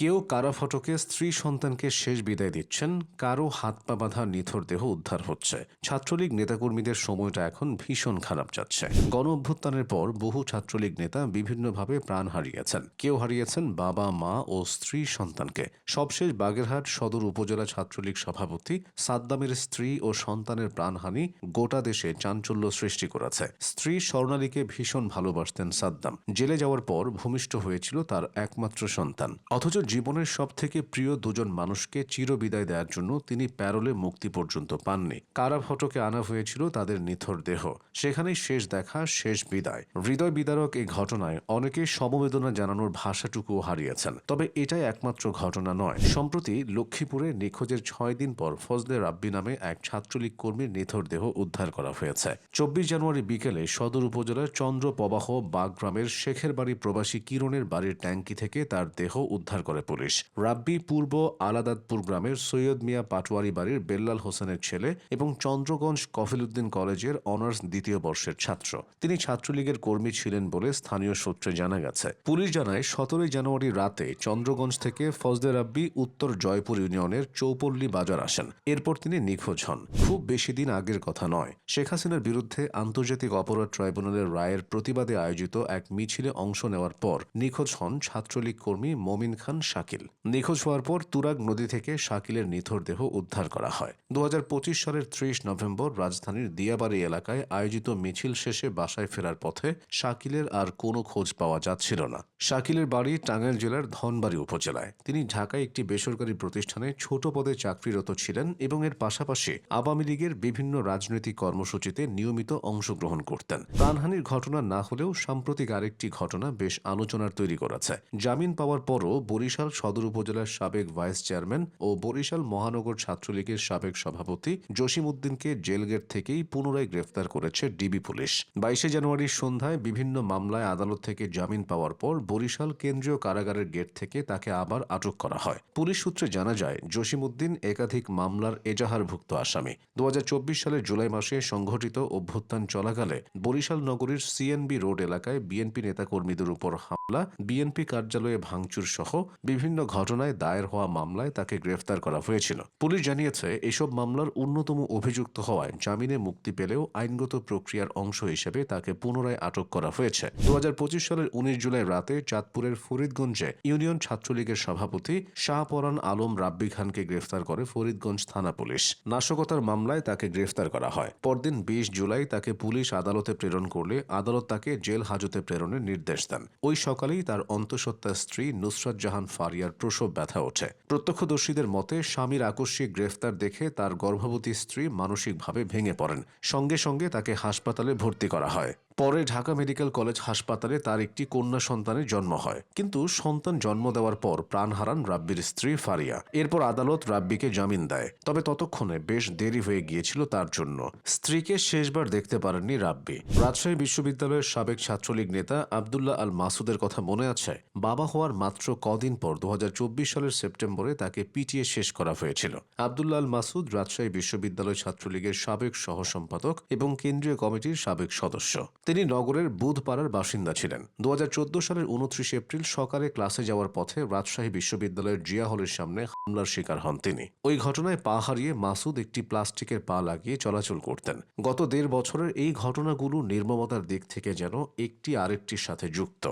কেউ কারা ফটকে স্ত্রী সন্তানকে শেষ বিদায় দিচ্ছেন, কারো হাত পা বাঁধা নিথর দেহ উদ্ধার হচ্ছে। ছাত্রলীগ নেতাকর্মীদের সময়টা এখন ভীষণ খারাপ যাচ্ছে। গণ অভ্যুত্থানের পর বহু ছাত্রলীগ নেতা বিভিন্নভাবে প্রাণ হারিয়েছেন। কেউ হারিয়েছেন বাবা মা ও স্ত্রী সন্তানকে। সবশেষ বাগেরহাট সদর উপজেলা ছাত্রলীগ সভাপতি সাদ্দামের স্ত্রী ও সন্তানের প্রাণহানি গোটা দেশে চাঞ্চল্য সৃষ্টি করেছে। স্ত্রী স্বর্ণালীকে ভীষণ ভালোবাসতেন সাদ্দাম। জেলে যাওয়ার পর ভূমিষ্ঠ হয়েছিল তার একমাত্র সন্তান। অথচ জীবনের সবথেকে প্রিয় দুজন মানুষকে চিরবিদায় দেওয়ার জন্য তিনি প্যারোলে মুক্তি পর্যন্ত পাননি। কারা ফটকে আনা হয়েছিল তাদের নিথর দেহ। সেখানেই শেষ দেখা, শেষ বিদায়। হৃদয় বিদারক এই ঘটনায় অনেকে সমবেদনা জানানোর ভাষাটুকুও হারিয়েছেন। তবে এটাই একমাত্র ঘটনা নয়। সম্প্রতি লক্ষ্মীপুরে নিখোঁজের 6 দিন পর ফজলে রাব্বি নামে এক ছাত্রলীগ কর্মীর নিথর দেহ উদ্ধার করা হয়েছে। 24 জানুয়ারি বিকেলে সদর উপজেলার চন্দ্রপ্রবাহ বাগগ্রামের শেখের বাড়ি প্রবাসী কিরণের বাড়ির ট্যাঙ্কি থেকে তার দেহ উদ্ধার করে পুলিশ। রাব্বি পূর্ব আলাদাতপুর গ্রামের সৈয়দ মিয়া পাটোয়ারি বাড়ির বেল্লাল হোসেনের ছেলে এবং চন্দ্রগঞ্জ কফিলউদ্দিন কলেজের অনার্স দ্বিতীয় বর্ষের ছাত্র। তিনি ছাত্রলীগের কর্মী ছিলেন বলে স্থানীয় সূত্রে জানা গেছে। পুলিশ জানায় 17 জানুয়ারি রাতে চন্দ্রগঞ্জ থেকে ফজলে রাব্বি উত্তর জয়পুর ইউনিয়নের চৌপল্লী বাজার আসেন। এরপর তিনি নিখোঁজ হন। খুব বেশি দিন আগের কথা নয়। শেখ হাসিনার বিরুদ্ধে আন্তর্জাতিক অপরাধ ট্রাইব্যুনালের রায়ের প্রতিবাদে আয়োজিত এক মিছিলে অংশ নেওয়ার পর নিখোঁজ হন ছাত্রলীগ কর্মী মমিন খান শাকিল। নিখোঁজ হওয়ার পর তুরাগ নদী থেকে শাকিলের নিথর দেহ উদ্ধার করা হয়। 2025 সালের 30 নভেম্বর রাজধানীর দিয়াবাড়ি এলাকায় আয়োজিত মিছিল শেষে বাসায় ফেরার পথে শাকিলের আর কোনো খোঁজ পাওয়া যাচ্ছিল না। শাকিলের বাড়ি টাঙ্গাইল জেলার ধনবাড়ী উপজেলায়। তিনি ঢাকায় একটি বেসরকারি প্রতিষ্ঠানে ছোট পদে চাকরিরত ছিলেন এবং এর পাশাপাশি আওয়ামী লীগের বিভিন্ন রাজনৈতিক কর্মসূচিতে নিয়মিত অংশগ্রহণ করতেন। প্রাণহানির ঘটনা না হলেও সাম্প্রতিক আরেকটি ঘটনা বেশ আলোচনার তৈরি করেছে। জামিন পাওয়ার পরও বরিশাল সদর উপজেলার সাবেক ভাইস চেয়ারম্যান ও বরিশাল মহানগর ছাত্রলীগের সাবেক সভাপতি জসিম উদ্দিনকে জেলগেট থেকেই পুনরায় গ্রেফতার করেছে ডিবি পুলিশ। 22 জানুয়ারির সন্ধ্যায় বিভিন্ন মামলায় আদালত থেকে জামিন পাওয়ার পর বরিশাল কেন্দ্রীয় কারাগারের গেট থেকে তাকে আবার আটক করা হয়। পুলিশ সূত্রে জানা যায় জসিম উদ্দিন একাধিক মামলার এজাহারভুক্ত আসামি। 2024 সালের জুলাই মাসে সংঘটিত অভ্যুত্থান চলাকালে বরিশাল নগরীর সিএনবি রোড এলাকায় বিএনপি নেতাকর্মীদের উপর হামলা, বিএনপি কার্যালয়ে ভাঙচুর সহ বিভিন্ন ঘটনায় দায়ের হওয়া মামলায় তাকে গ্রেফতার করা হয়েছিল। পুলিশ জানিয়েছে এসব মামলার অন্যতম অভিযুক্ত হওয়ায় জামিনে মুক্তি পেলেও আইনগত প্রক্রিয়ার অংশ হিসেবে তাকে পুনরায় আটক করা হয়েছে। 2025 সালের 19 জুলাই রাতে চাঁদপুরের ফরিদগঞ্জে ইউনিয়ন ছাত্রলীগের সভাপতি শাহপরান আলম রাব্বি খানকে গ্রেফতার করে ফরিদগঞ্জ থানা পুলিশ। নাশকতার মামলায় তাকে গ্রেফতার করা হয়। পরদিন 20 জুলাই তাকে পুলিশ আদালতে প্রেরণ করলে আদালত তাকে জেল হাজতে প্রেরণের নির্দেশ দেন। ওই সকালেই তার অন্তঃসত্ত্বা স্ত্রী নুসরাত জাহান ফারিয়ার প্রসব ব্যথা ওঠে। প্রত্যক্ষদর্শীদের মতে স্বামীর আকস্মিক গ্রেফতার দেখে তার গর্ভবতী স্ত্রী মানসিকভাবে ভেঙে পড়েন। সঙ্গে সঙ্গে তাকে হাসপাতালে ভর্তি করা হয়। পরে ঢাকা মেডিকেল কলেজ হাসপাতালে তার একটি কন্যা সন্তানের জন্ম হয়। কিন্তু সন্তান জন্ম দেওয়ার পর প্রাণ হারান রাব্বির স্ত্রী ফারিয়া। এরপর আদালত রাব্বিকে জামিন দেয়। তবে ততক্ষণে বেশ দেরি হয়ে গিয়েছিল তার জন্য। স্ত্রীকে শেষবার দেখতে পারেননি রাব্বি। রাজশাহী বিশ্ববিদ্যালয়ের সাবেক ছাত্রলীগ নেতা আব্দুল্লাহ আল মাসুদের কথা মনে আছে? বাবা হওয়ার মাত্র কদিন পর 2024 সালের সেপ্টেম্বরে তাকে পিটিয়ে শেষ করা হয়েছিল। আব্দুল্লাহ আল মাসুদ রাজশাহী বিশ্ববিদ্যালয় ছাত্রলীগের সাবেক সহ সম্পাদক এবং কেন্দ্রীয় কমিটির সাবেক সদস্য। তিনি নগরের বুধপাড়ার বাসিন্দা ছিলেন। 2014 সালের 29 এপ্রিল সকালে ক্লাসে যাওয়ার পথে রাজশাহী বিশ্ববিদ্যালয়ের জিয়া হলের সামনে হামলার শিকার হন তিনি। ওই ঘটনায় পা হারিয়ে মাসুদ একটি প্লাস্টিকের পা লাগিয়ে চলাচল করতেন। গত 1.5 বছরের এই ঘটনাগুলো নির্মমতার দিক থেকে যেন একটি আরেকটির সাথে যুক্ত।